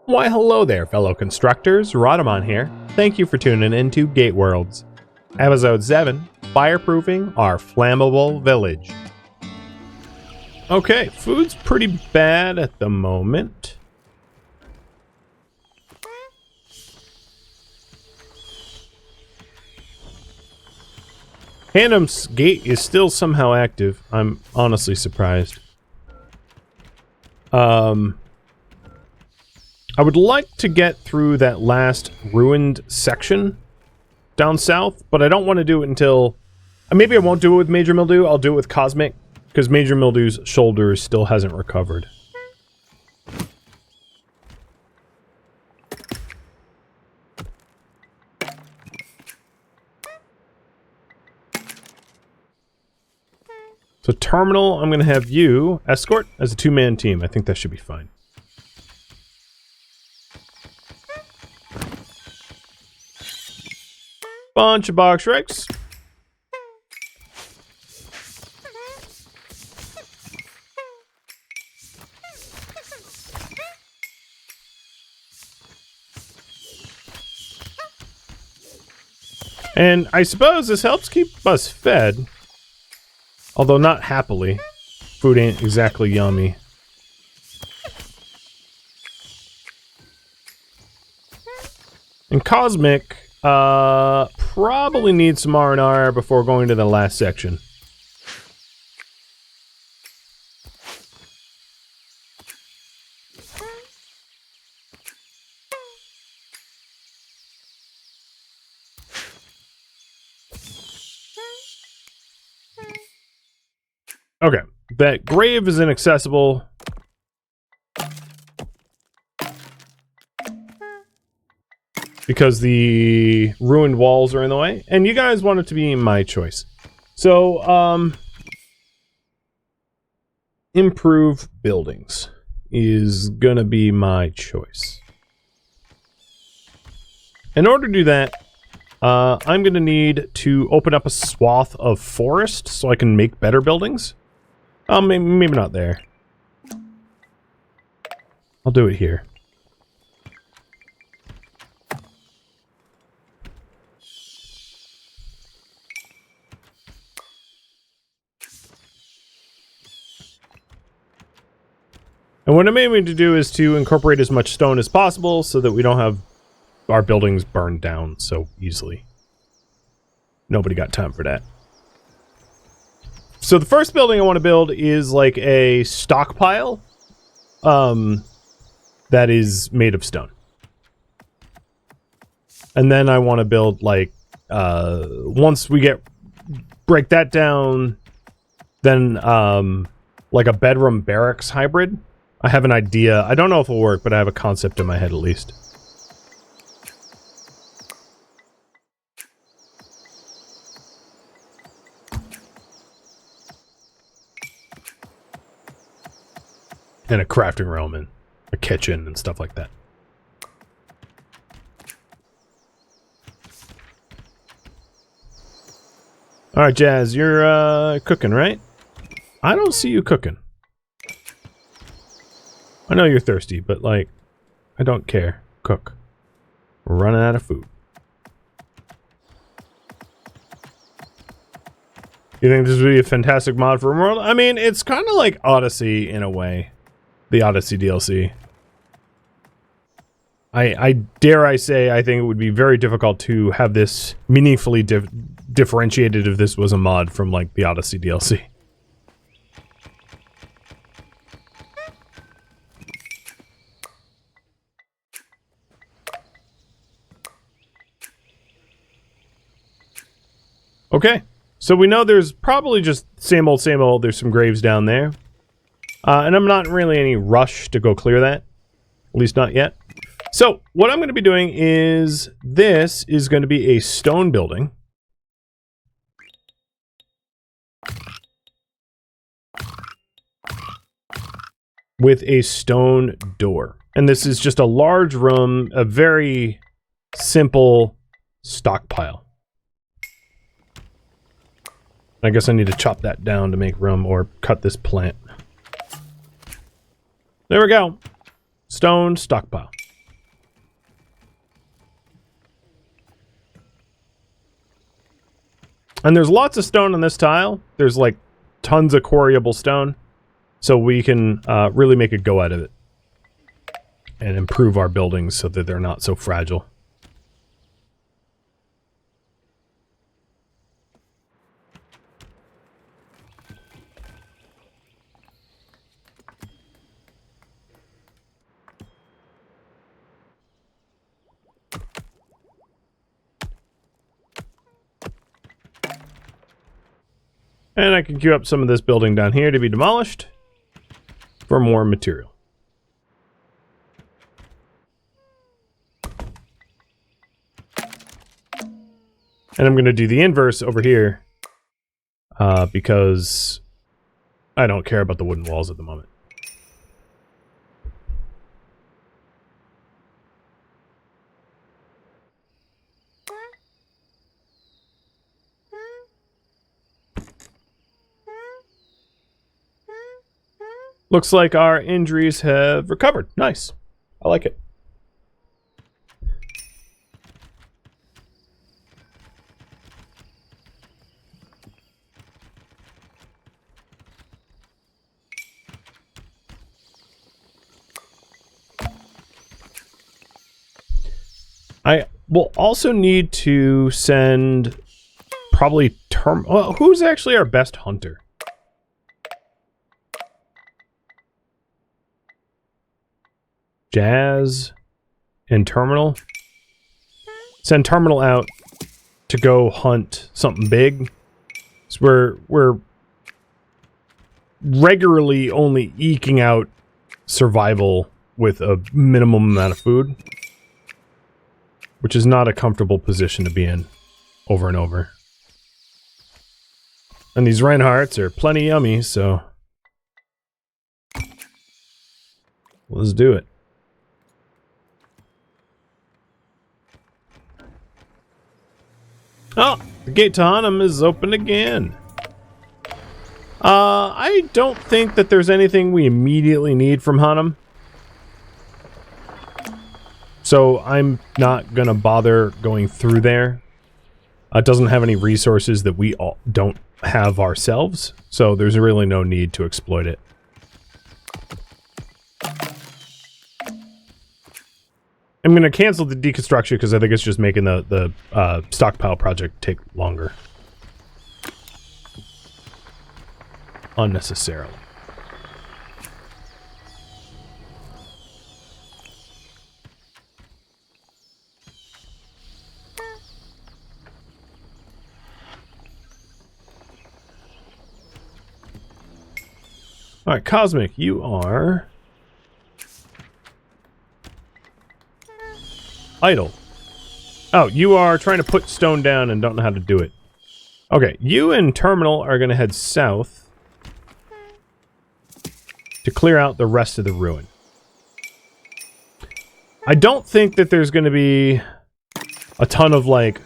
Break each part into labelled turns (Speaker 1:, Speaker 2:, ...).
Speaker 1: Why hello there, fellow constructors, Rhadamant here. Thank you for tuning in to Gateworlds. Episode 7, Fireproofing our Flammable Village. Okay, food's pretty bad at the moment. Rhadamant's gate is still somehow active. I'm honestly surprised. I would like to get through that last ruined section down south, but I don't want to do it until... maybe I won't do it with Major Mildew, I'll do it with Cosmic, because Major Mildew's shoulder still hasn't recovered. So Terminal, I'm going to have you escort as a two-man team. I think that should be fine. Bunch of box wrecks. And I suppose this helps keep us fed. Although not happily. Food ain't exactly yummy. And Cosmic probably needs some R&R before going to the last section. Okay, that grave is inaccessible. Because the ruined walls are in the way, and you guys want it to be my choice. So, improve buildings is gonna be my choice. In order to do that, I'm gonna need to open up a swath of forest so I can make better buildings. Maybe not there. I'll do it here. And what I'm aiming to do is to incorporate as much stone as possible so that we don't have our buildings burned down so easily. Nobody got time for that. So the first building I want to build is like a stockpile that is made of stone. And then I want to build like once we break that down, then like a bedroom barracks hybrid. I have an idea. I don't know if it'll work, but I have a concept in my head at least. And a crafting room and a kitchen and stuff like that. Alright, Jazz, you're cooking, right? I don't see you cooking. I know you're thirsty, but, like, I don't care. Cook. We're running out of food. You think this would be a fantastic mod for RimWorld? I mean, it's kind of like Odyssey in a way. The Odyssey DLC. I dare I say, I think it would be very difficult to have this meaningfully differentiated if this was a mod from, like, the Odyssey DLC. Okay, so we know there's probably just same old, there's some graves down there. And I'm not really any rush to go clear that. At least not yet. So, what I'm going to be doing is, this is going to be a stone building. With a stone door. And this is just a large room, a very simple stockpile. I guess I need to chop that down to make room or cut this plant. There we go. Stone stockpile. And there's lots of stone on this tile. There's like tons of quarryable stone. So we can really make a go out of it. And improve our buildings so that they're not so fragile. And I can queue up some of this building down here to be demolished for more material. And I'm going to do the inverse over here because I don't care about the wooden walls at the moment. Looks like our injuries have recovered. Nice. I like it. I will also need to send probably well, who's actually our best hunter? Jazz and Terminal. Send Terminal out to go hunt something big. So we're regularly only eking out survival with a minimum amount of food, which is not a comfortable position to be in over and over. And these Reinhardts are plenty yummy, so let's do it. Oh, the gate to Hunnam is open again. I don't think that there's anything we immediately need from Hunnam. So I'm not gonna bother going through there. It doesn't have any resources that we all don't have ourselves, so there's really no need to exploit it. I'm gonna cancel the deconstruction because I think it's just making the stockpile project take longer. Unnecessarily. Alright, Cosmic, you are idle. Oh, you are trying to put stone down and don't know how to do it. Okay, you and Terminal are going to head south to clear out the rest of the ruin. I don't think that there's going to be a ton of, like,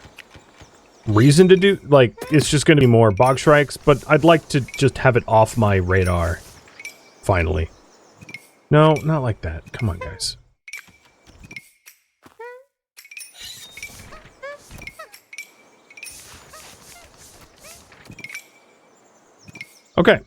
Speaker 1: reason to do... Like, it's just going to be more bog strikes, but I'd like to just have it off my radar. Finally. No, not like that. Come on, guys. Okay.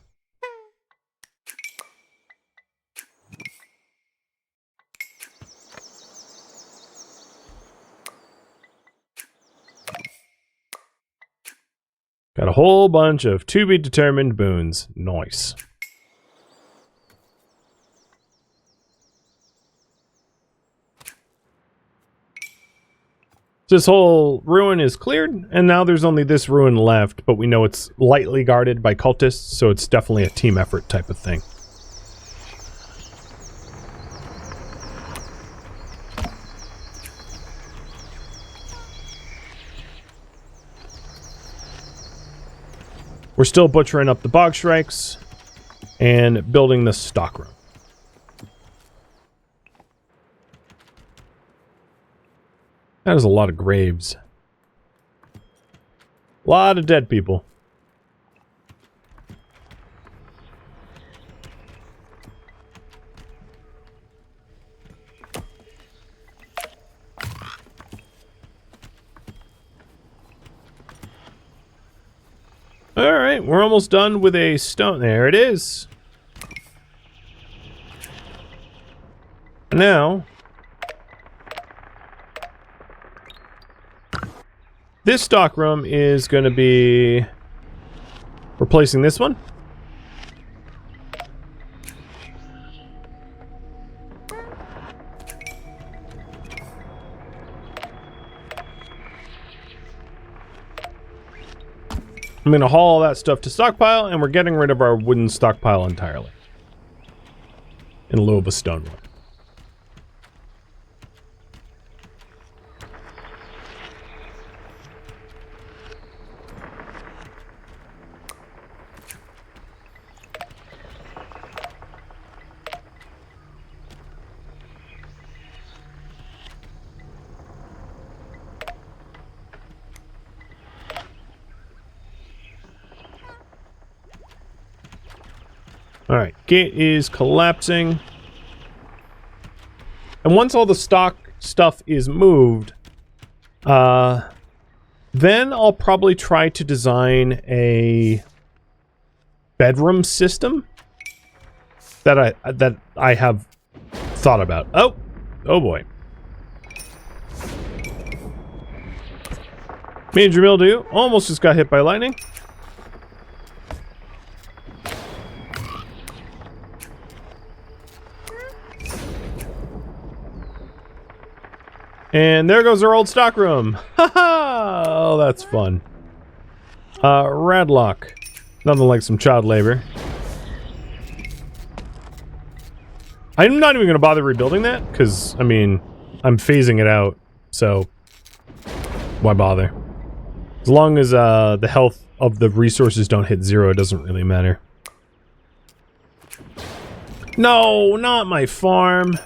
Speaker 1: Got a whole bunch of to-be-determined boons. Nice. This whole ruin is cleared, and now there's only this ruin left, but we know it's lightly guarded by cultists, so it's definitely a team effort type of thing. We're still butchering up the bog strikes and building the stockroom. That is a lot of graves. A lot of dead people. right, we're almost done with a stone. There it is. Now, this stockroom is going to be replacing this one. I'm going to haul all that stuff to Stockpile, and we're getting rid of our wooden stockpile entirely. In lieu of a stone one. Alright, gate is collapsing. And once all the stock stuff is moved, then I'll probably try to design a bedroom system that I have thought about. Oh boy. Major mildew almost just got hit by lightning. And there goes our old stockroom. Haha! Oh, that's fun. Radlock. Nothing like some child labor. I'm not even going to bother rebuilding that, because, I mean, I'm phasing it out, so why bother? As long as the health of the resources don't hit 0, it doesn't really matter. No, not my farm.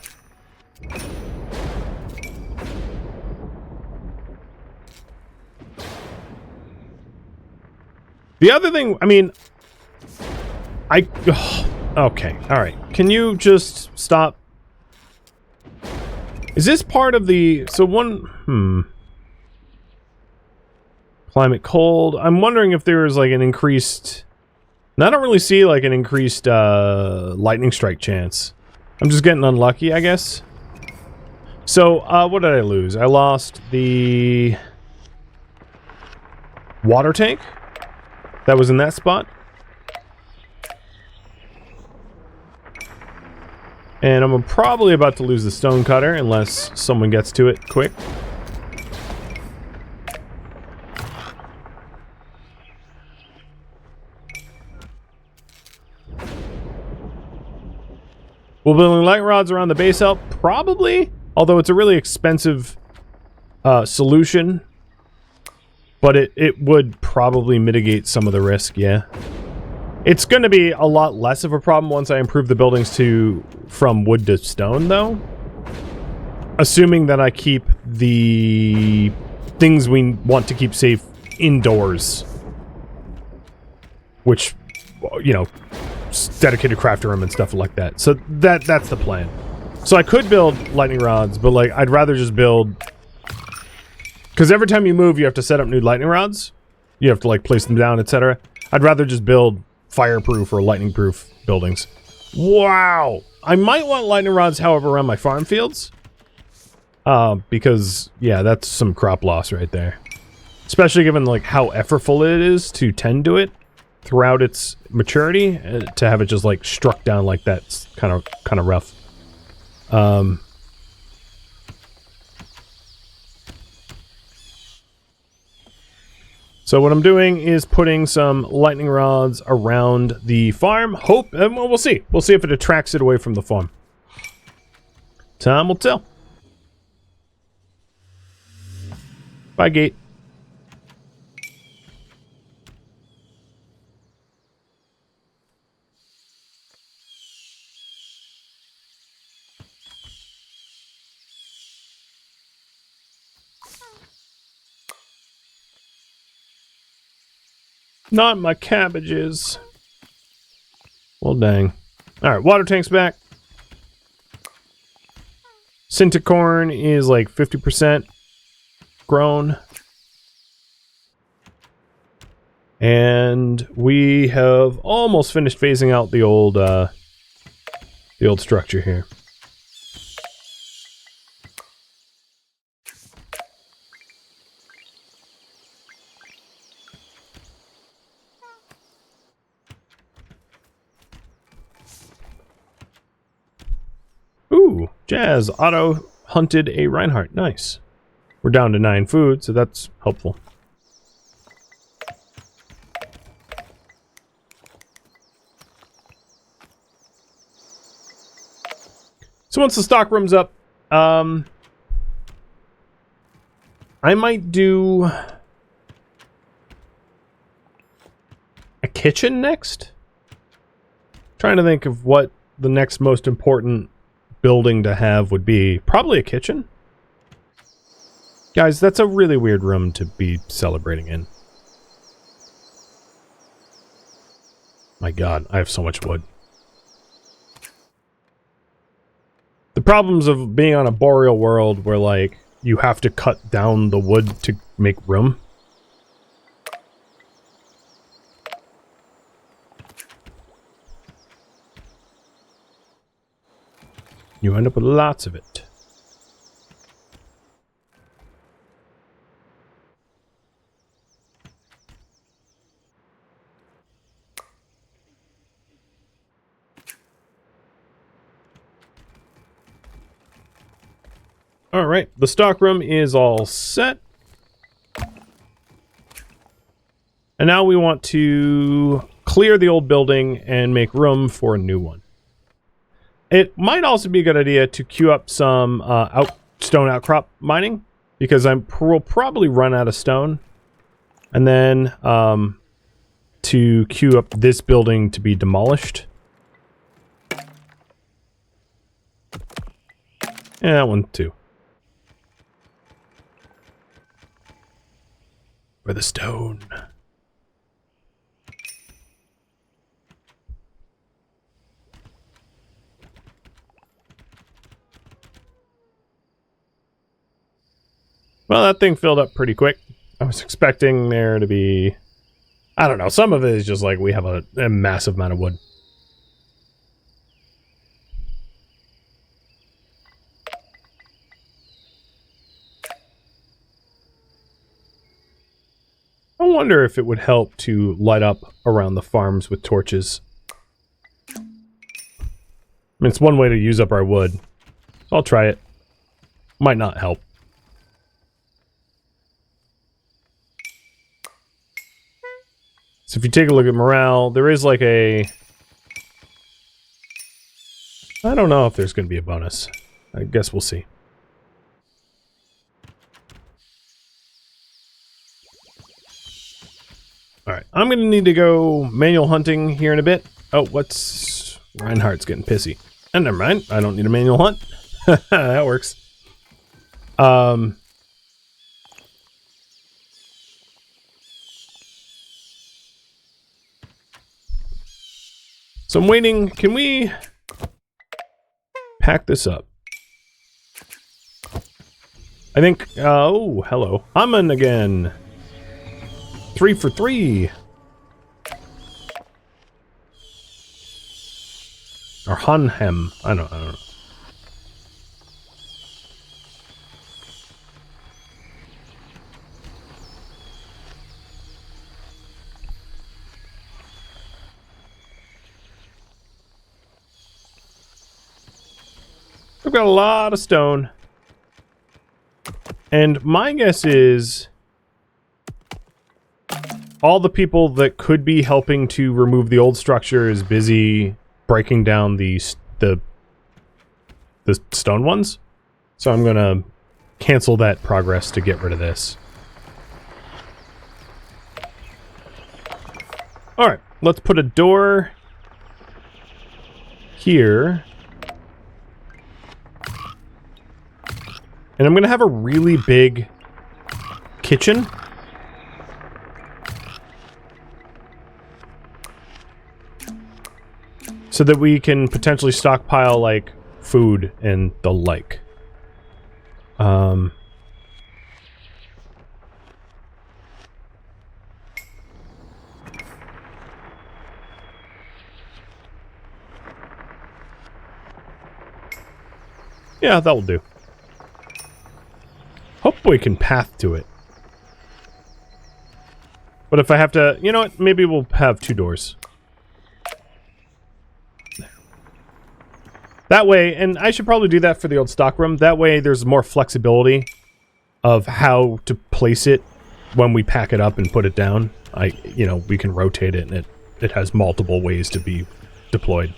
Speaker 1: The other thing, I mean, okay, alright. Can you just stop? Is this part of the, so climate cold. I'm wondering if there's like an increased, and I don't really see like an increased lightning strike chance. I'm just getting unlucky, I guess. So, what did I lose? I lost the water tank. That was in that spot. And I'm probably about to lose the stone cutter unless someone gets to it quick. Will building light rods around the base help? Probably. Although it's a really expensive solution. But it would probably mitigate some of the risk, yeah. It's going to be a lot less of a problem once I improve the buildings from wood to stone, though. Assuming that I keep the things we want to keep safe indoors. Which, you know, dedicated crafter room and stuff like that. So that's the plan. So I could build lightning rods, but like I'd rather just build... Because every time you move, you have to set up new lightning rods. You have to, like, place them down, etc. I'd rather just build fireproof or lightning-proof buildings. Wow! I might want lightning rods, however, around my farm fields. Because, yeah, that's some crop loss right there. Especially given, like, how effortful it is to tend to it throughout its maturity. To have it just, like, struck down like that's kind of rough. So what I'm doing is putting some lightning rods around the farm. And we'll see. We'll see if it attracts it away from the farm. Time will tell. Bye, gate. Not my cabbages. Well, dang. Alright, water tank's back. Centicorn is like 50% grown. And we have almost finished phasing out the old structure here. Ooh, Jazz auto hunted a Reinhardt. Nice. We're down to 9 food, so that's helpful. So once the stock room's up, I might do a kitchen next. Trying to think of what the next most important building to have would be. Probably a kitchen. Guys, that's a really weird room to be celebrating in. My god, I have so much wood. The problems of being on a boreal world where, like, you have to cut down the wood to make room. You end up with lots of it. Alright, the stockroom is all set. And now we want to clear the old building and make room for a new one. It might also be a good idea to queue up some stone outcrop mining, because we'll probably run out of stone. And then to queue up this building to be demolished. Yeah, that one too. For the stone. Well, that thing filled up pretty quick. I was expecting there to be... I don't know, some of it is just like we have a massive amount of wood. I wonder if it would help to light up around the farms with torches. I mean, it's one way to use up our wood. So I'll try it. Might not help. So if you take a look at morale, there is like a... I don't know if there's going to be a bonus. I guess we'll see. Alright, I'm going to need to go manual hunting here in a bit. Oh, what's... Reinhardt's getting pissy. And never mind, I don't need a manual hunt. That works. So I'm waiting. Can we pack this up? I think... oh, hello. Haman again. 3 for 3. Or Hanhem. I don't know. I've got a lot of stone. And my guess is all the people that could be helping to remove the old structure is busy breaking down the stone ones. So I'm gonna cancel that progress to get rid of this. Alright, let's put a door here. And I'm going to have a really big kitchen. So that we can potentially stockpile, like, food and the like. Yeah, that will do. Hope we can path to it. But if I have to... You know what? Maybe we'll have 2 doors. That way, and I should probably do that for the old stockroom. That way there's more flexibility of how to place it when we pack it up and put it down. You know, we can rotate it and it has multiple ways to be deployed.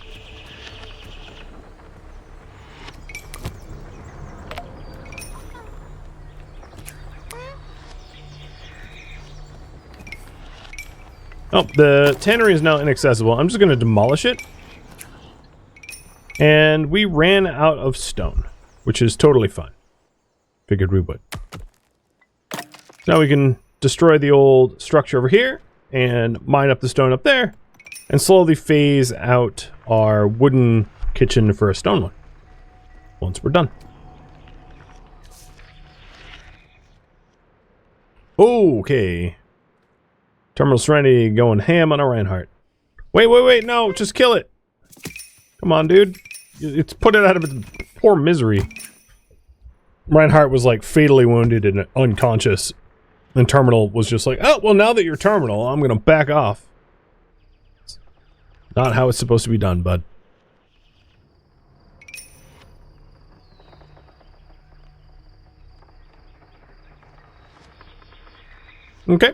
Speaker 1: Oh, the tannery is now inaccessible. I'm just going to demolish it. And we ran out of stone, which is totally fine. Figured we would. Now we can destroy the old structure over here and mine up the stone up there and slowly phase out our wooden kitchen for a stone one once we're done. Okay. Terminal Serenity going ham on a Reinhardt. Wait, no, just kill it. Come on, dude. It's put it out of its poor misery. Reinhardt was like fatally wounded and unconscious. And Terminal was just like, oh, well, now that you're Terminal, I'm gonna back off. It's not how it's supposed to be done, bud. Okay.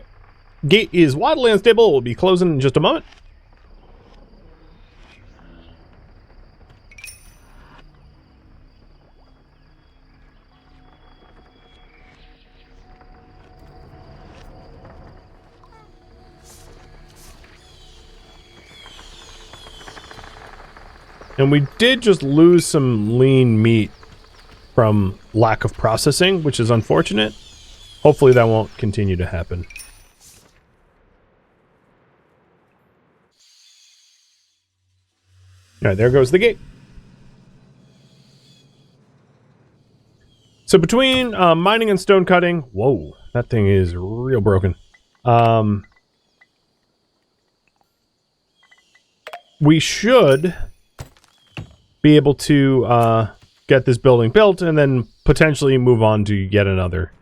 Speaker 1: Gate is wildly unstable. We'll be closing in just a moment. And we did just lose some lean meat from lack of processing, which is unfortunate. Hopefully that won't continue to happen. Alright, there goes the gate. So between mining and stone cutting... Whoa, that thing is real broken. We should be able to get this building built and then potentially move on to yet another.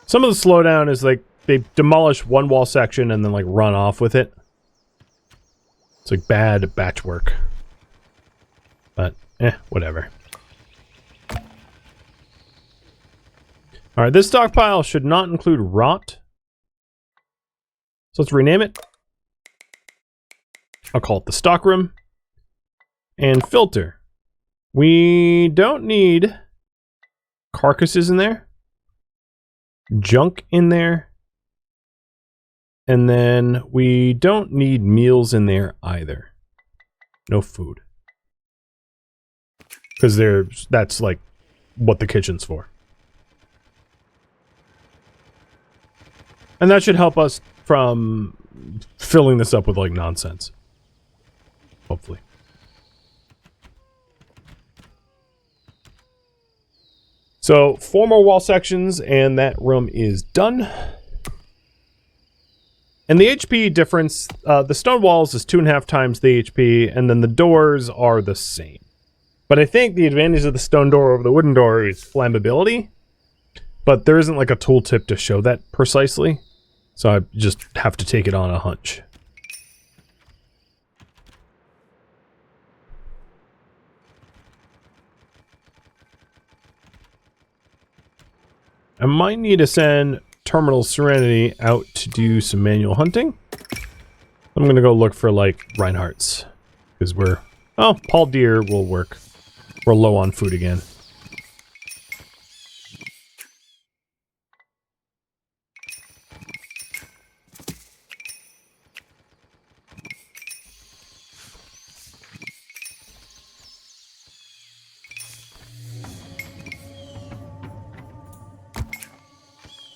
Speaker 1: Some of the slowdown is like they demolish one wall section and then like run off with it. It's like bad batch work. But, whatever. Alright, this stockpile should not include rot. So let's rename it. I'll call it the stockroom. And filter. We don't need carcasses in there. Junk in there. And then we don't need meals in there either. No food. Because that's like what the kitchen's for. And that should help us from filling this up with like nonsense. Hopefully. So 4 more wall sections and that room is done. And the HP difference, the stone walls is 2.5 times the HP, and then the doors are the same. But I think the advantage of the stone door over the wooden door is flammability. But there isn't like a tooltip to show that precisely. So I just have to take it on a hunch. I might need to send Terminal Serenity out to do some manual hunting. I'm gonna go look for like Reinhardts. Because Paul Deer will work. We're low on food again.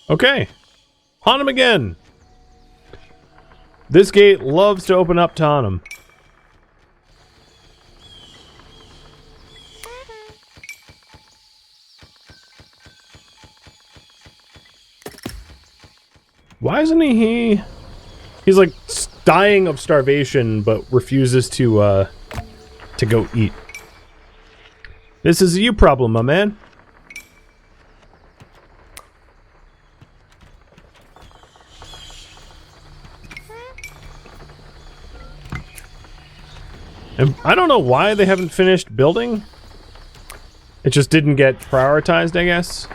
Speaker 1: Okay. Haunt him again! This gate loves to open up to haunt him. Why isn't he... He's like dying of starvation, but refuses to go eat. This is a you problem, my man. And I don't know why they haven't finished building. It just didn't get prioritized, I guess.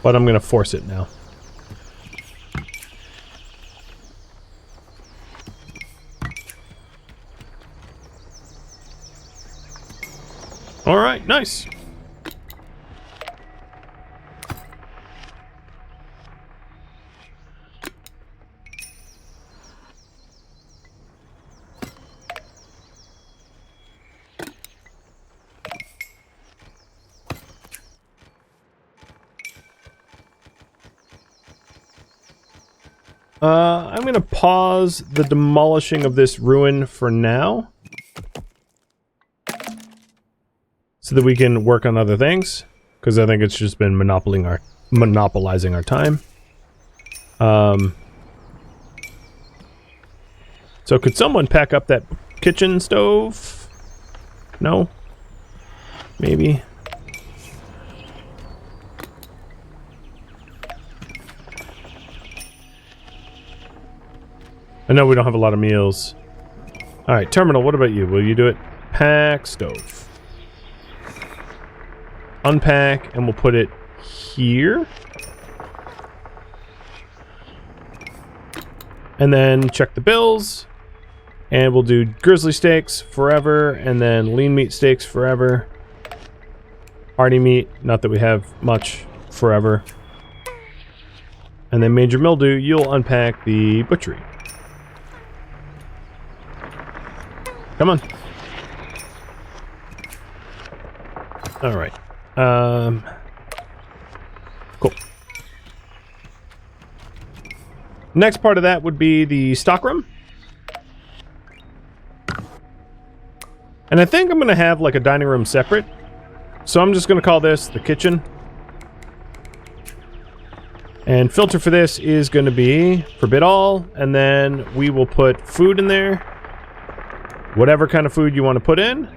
Speaker 1: But I'm gonna force it now. Alright, nice. I'm gonna pause the demolishing of this ruin for now. So that we can work on other things. Because I think it's just been monopolizing our time. So could someone pack up that kitchen stove? No? Maybe? I know we don't have a lot of meals. Alright, Terminal, what about you? Will you do it? Pack stove. Unpack, and we'll put it here. And then check the bills. And we'll do grizzly steaks forever, and then lean meat steaks forever. Hearty meat, not that we have much, forever. And then Major Mildew, you'll unpack the butchery. Come on. Alright. Cool. Next part of that would be the stockroom. And I think I'm going to have like a dining room separate. So I'm just going to call this the kitchen. And filter for this is going to be forbid all. And then we will put food in there. Whatever kind of food you want to put in.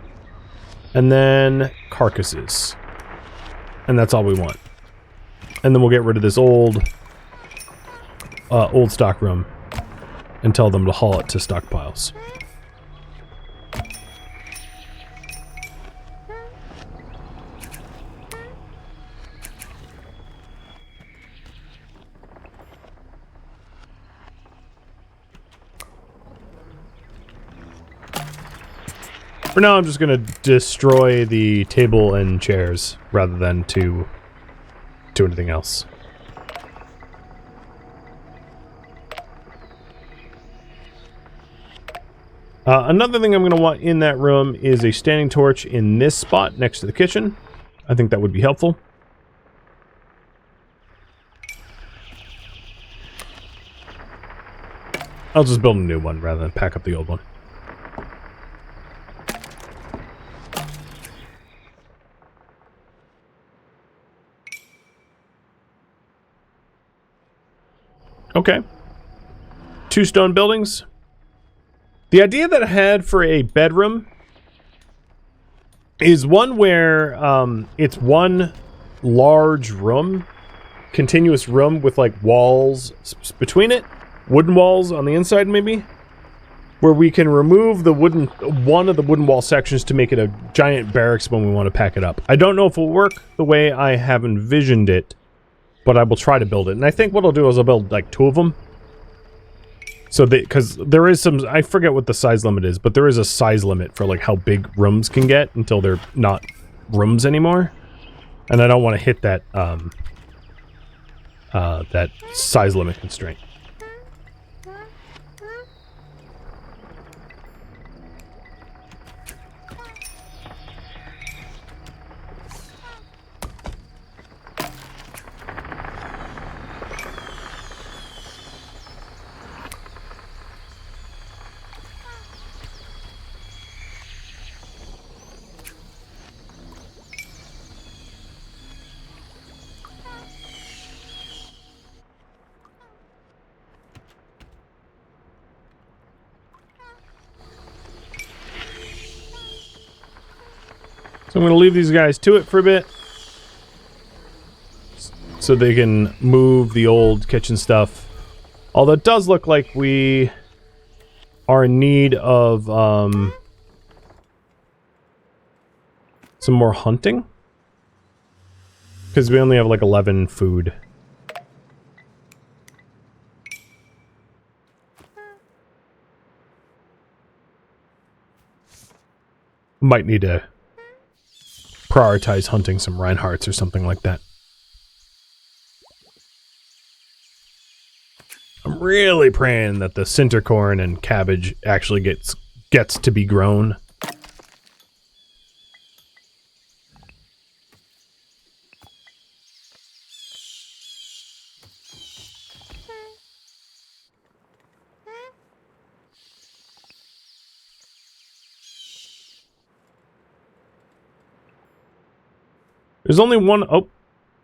Speaker 1: And then carcasses. And that's all we want. And then we'll get rid of this old stockroom and tell them to haul it to stockpiles. For now, I'm just going to destroy the table and chairs rather than to do anything else. Another thing I'm going to want in that room is a standing torch in this spot next to the kitchen. I think that would be helpful. I'll just build a new one rather than pack up the old one. Okay. 2 stone buildings. The idea that I had for a bedroom is one where it's one large room, continuous room with like walls between it, wooden walls on the inside maybe, where we can remove the one of the wooden wall sections to make it a giant barracks when we want to pack it up. I don't know if it will work the way I have envisioned it, but I will try to build it. And I think what I'll do is I'll build like 2 of them. So because there is some, I forget what the size limit is, but there is a size limit for like how big rooms can get until they're not rooms anymore. And I don't want to hit that, that size limit constraint. So I'm going to leave these guys to it for a bit. So they can move the old kitchen stuff. Although it does look like we are in need of some more hunting. Because we only have like 11 food. Might need to prioritize hunting some Reinhardts or something like that. I'm really praying that the center corn and cabbage actually gets to be grown. There's only one... Oh.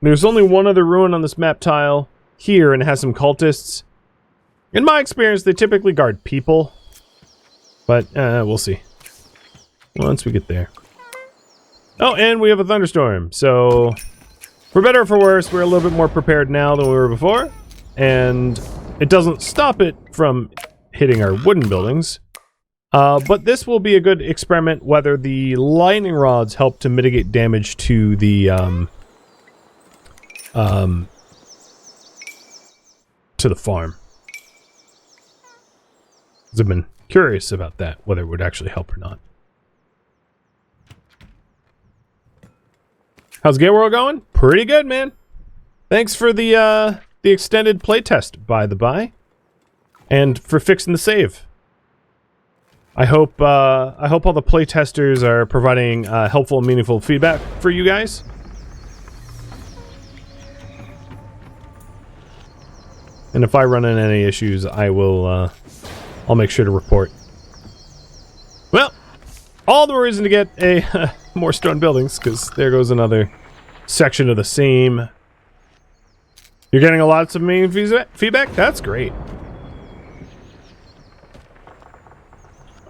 Speaker 1: There's only one other ruin on this map tile here, and it has some cultists. In my experience, they typically guard people. But, we'll see. Once we get there. Oh, and we have a thunderstorm. So, for better or for worse, we're a little bit more prepared now than we were before. And it doesn't stop it from hitting our wooden buildings. But this will be a good experiment whether the lightning rods help to mitigate damage to the farm. 'Cause I've been curious about that, whether it would actually help or not. How's Gateworld going? Pretty good, man. Thanks for the extended playtest, by the by, and for fixing the save. I hope all the playtesters are providing helpful and meaningful feedback for you guys. And if I run into any issues, I'll make sure to report. Well, all the more reason to get a more stone buildings, because there goes another section of the same. You're getting a lot of meaningful feedback? That's great.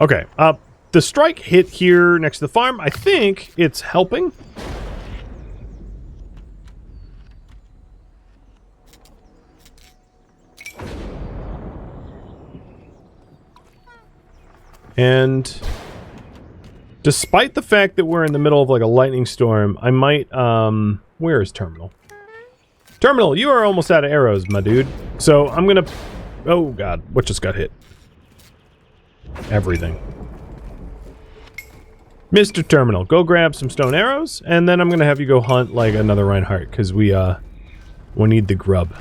Speaker 1: Okay, the strike hit here next to the farm. I think it's helping. And despite the fact that we're in the middle of like a lightning storm, I might, where is Terminal? Terminal, you are almost out of arrows, my dude. So I'm gonna, oh god, what just got hit? Everything. Mr. Terminal, go grab some stone arrows, and then I'm gonna have you go hunt like another Reinhardt, because we need the grub.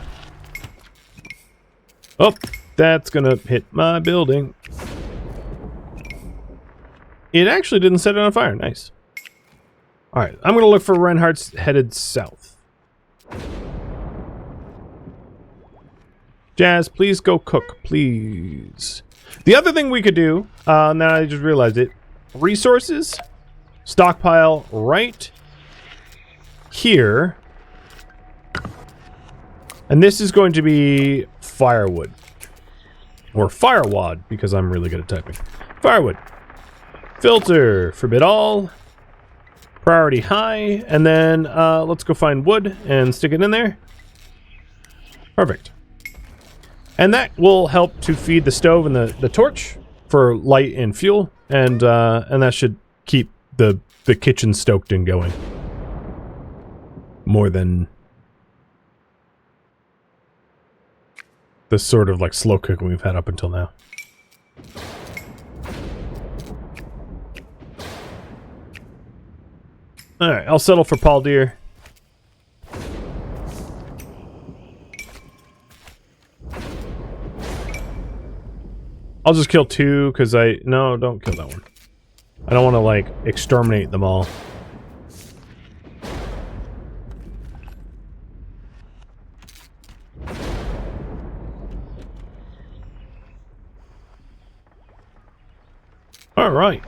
Speaker 1: Oh, that's gonna hit my building. It actually didn't set it on fire. Nice. Alright, I'm gonna look for Reinhardts headed south. Jazz, please go cook, please. The other thing we could do, now I just realized it, resources, stockpile right here, and this is going to be firewood, or firewad, because I'm really good at typing. Firewood. Filter, forbid all, priority high, and then let's go find wood and stick it in there. Perfect. And that will help to feed the stove and the torch for light and fuel, and that should keep the kitchen stoked and going. More than the sort of like slow cooking we've had up until now. Alright, I'll settle for Paul Deer. I'll just kill two, because no, don't kill that one. I don't want to, like, exterminate them all. Alright.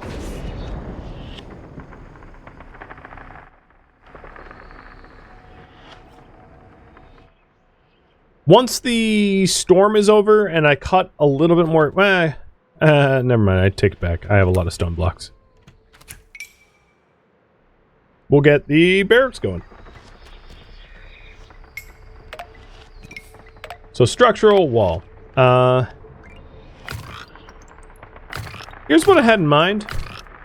Speaker 1: Once the storm is over and I cut a little bit more... never mind, I take it back. I have a lot of stone blocks. we'll get the barracks going. So structural wall. Here's what I had in mind.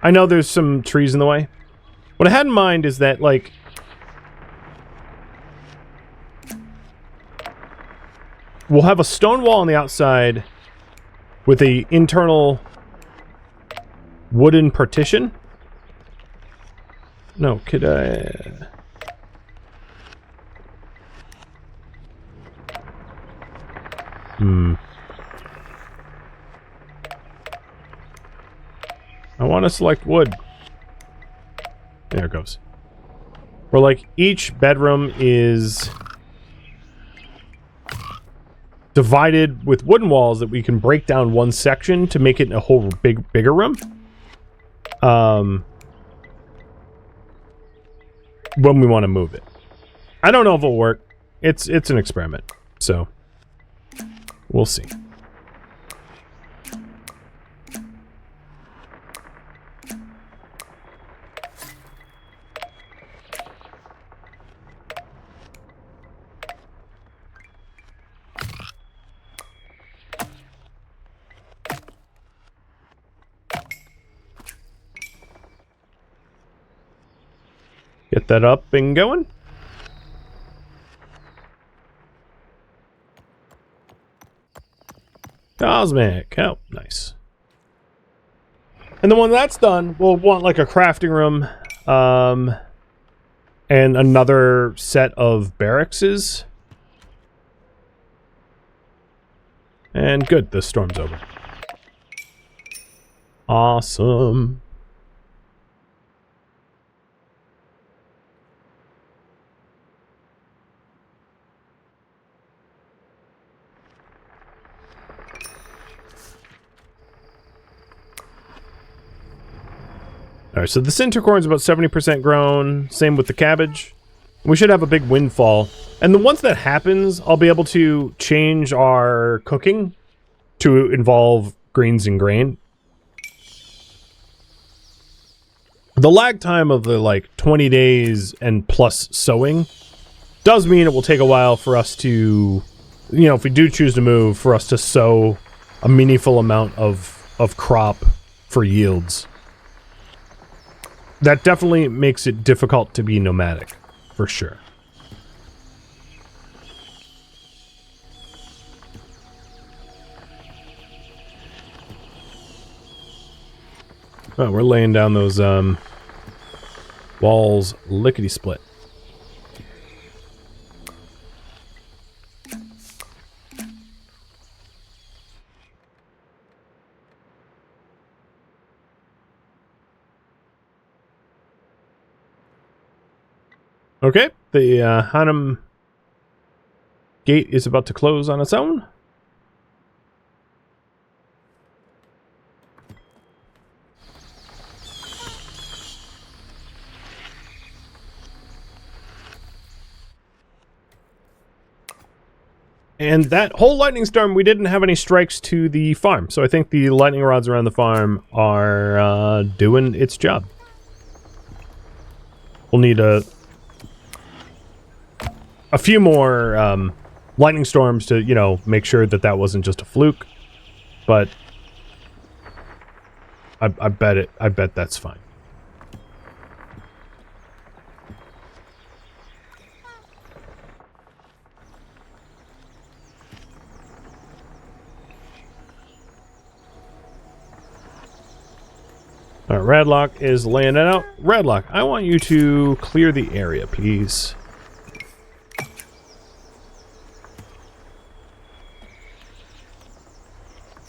Speaker 1: I know there's some trees in the way. What I had in mind is that, like, we'll have a stone wall on the outside with a internal wooden partition. No, could I... I want to select wood. There it goes. Where, like, each bedroom is divided with wooden walls that we can break down one section to make it a whole bigger room. When we want to move it. I don't know if it'll work. It's an experiment, so we'll see. Get that up and going. Cosmic. Oh, nice. And then when that's done, we'll want like a crafting room, and another set of barrackses. And good, the storm's over. Awesome. Alright, so the Cintercorn is about 70% grown. Same with the cabbage. We should have a big windfall. And then once that happens, I'll be able to change our cooking to involve greens and grain. The lag time of the, like, 20 days and plus sowing does mean it will take a while for us to, you know, if we do choose to move, for us to sow a meaningful amount of crop for yields. That definitely makes it difficult to be nomadic, for sure. Oh, we're laying down those walls lickety-split. Okay, the Rhadamant gate is about to close on its own. And that whole lightning storm, we didn't have any strikes to the farm. So I think the lightning rods around the farm are doing its job. We'll need a few more lightning storms to, you know, make sure that that wasn't just a fluke. But I bet that's fine. All right, Radlock is laying it out. Radlock, I want you to clear the area, please.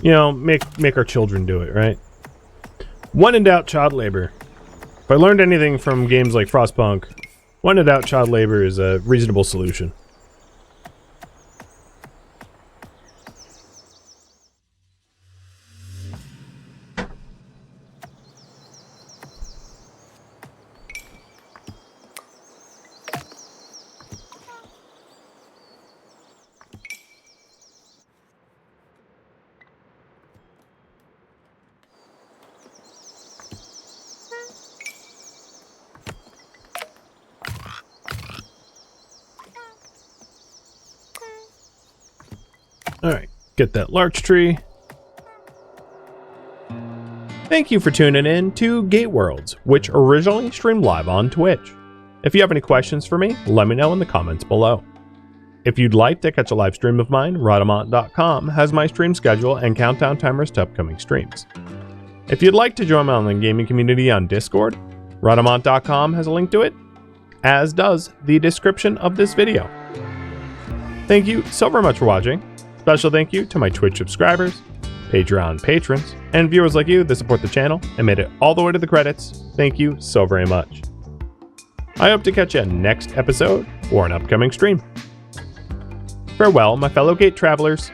Speaker 1: You know, make our children do it, right? When in doubt, child labor. If I learned anything from games like Frostpunk, when in doubt, child labor is a reasonable solution. Alright, get that larch tree. Thank you for tuning in to Gateworlds, which originally streamed live on Twitch. If you have any questions for me, let me know in the comments below. If you'd like to catch a live stream of mine, Rhadamant.com has my stream schedule and countdown timers to upcoming streams. If you'd like to join my online gaming community on Discord, Rhadamant.com has a link to it, as does the description of this video. Thank you so very much for watching. Special thank you to my Twitch subscribers, Patreon patrons, and viewers like you that support the channel and made it all the way to the credits. Thank you so very much. I hope to catch you next episode or an upcoming stream. Farewell, my fellow Gate travelers.